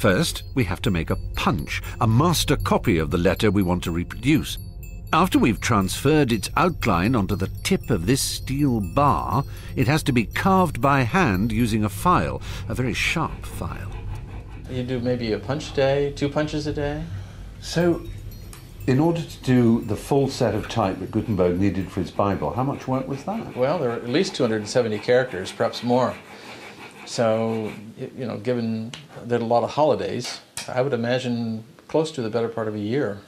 First, we have to make a punch, a master copy of the letter we want to reproduce. After we've transferred its outline onto the tip of this steel bar, it has to be carved by hand using a file, a very sharp file. You do maybe a punch a day, 2 punches a day? So, in order to do the full set of type that Gutenberg needed for his Bible, how much work was that? Well, there are at least 270 characters, perhaps more. So, you know, given that a lot of holidays, I would imagine close to the better part of a year.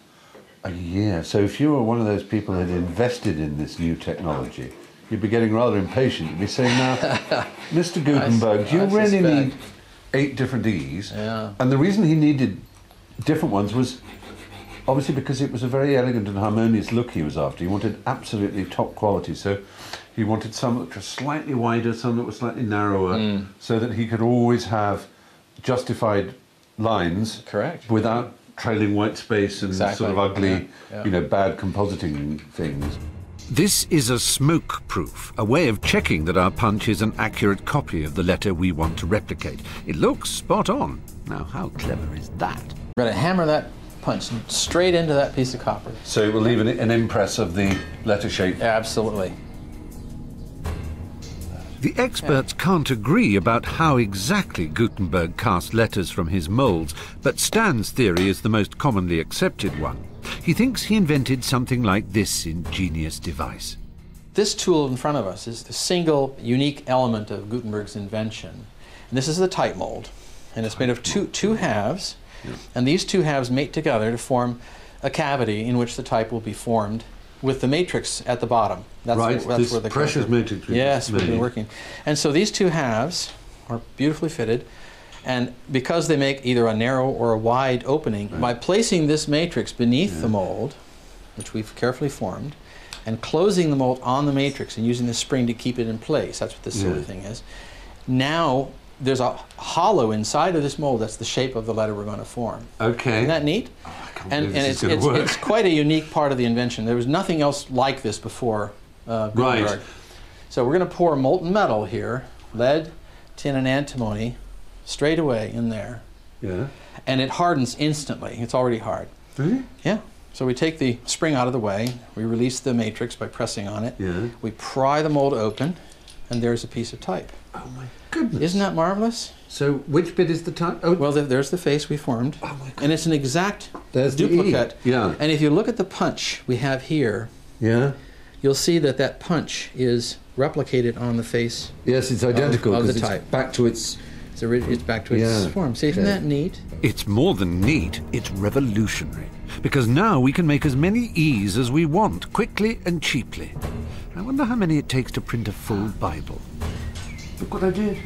A year. So if you were one of those people that invested in this new technology, you'd be getting rather impatient. You'd be saying, now, Mr. Gutenberg, do you really need 8 different E's? Yeah. And the reason he needed different ones was obviously because it was a very elegant and harmonious look he was after. He wanted absolutely top quality. So he wanted some that were slightly wider, some that were slightly narrower, so that he could always have justified lines. Correct. Without trailing white space and sort of ugly, you know, bad compositing things. This is a smoke proof, a way of checking that our punch is an accurate copy of the letter we want to replicate. It looks spot on. Now, how clever is that? We're going to hammer that punch straight into that piece of copper. So it will leave an impress of the letter shape. Absolutely. The experts can't agree about how exactly Gutenberg cast letters from his molds, but Stan's theory is the most commonly accepted one. He thinks he invented something like this ingenious device. This tool in front of us is the single unique element of Gutenberg's invention. And this is the type mold, and it's made of two halves, and these 2 halves mate together to form a cavity in which the type will be formed, with the matrix at the bottom. That's where the precious matrix. Yes, we've been working. And so these 2 halves are beautifully fitted, and because they make either a narrow or a wide opening, by placing this matrix beneath the mold, which we've carefully formed, and closing the mold on the matrix and using the spring to keep it in place, that's what this silly thing is, now there's a hollow inside of this mold that's the shape of the letter we're going to form. Okay. Isn't that neat? And it's quite a unique part of the invention. There was nothing else like this before Gutenberg. Right. So we're going to pour molten metal here, lead, tin, and antimony, straight away in there. Yeah. And it hardens instantly. It's already hard. Really? Yeah. So we take the spring out of the way, we release the matrix by pressing on it, we pry the mold open, and there's a piece of type. Oh my goodness. Isn't that marvelous? So which bit is the type? Oh. Well, there's the face we formed. Oh my goodness. And it's an exact duplicate. The E. Yeah. And if you look at the punch we have here, you'll see that that punch is replicated on the face. Yes, it's identical of the because type. It's back to its... It's back to its form. See, isn't that neat? It's more than neat, it's revolutionary. Because now we can make as many E's as we want, quickly and cheaply. I wonder how many it takes to print a full Bible. Look what I did.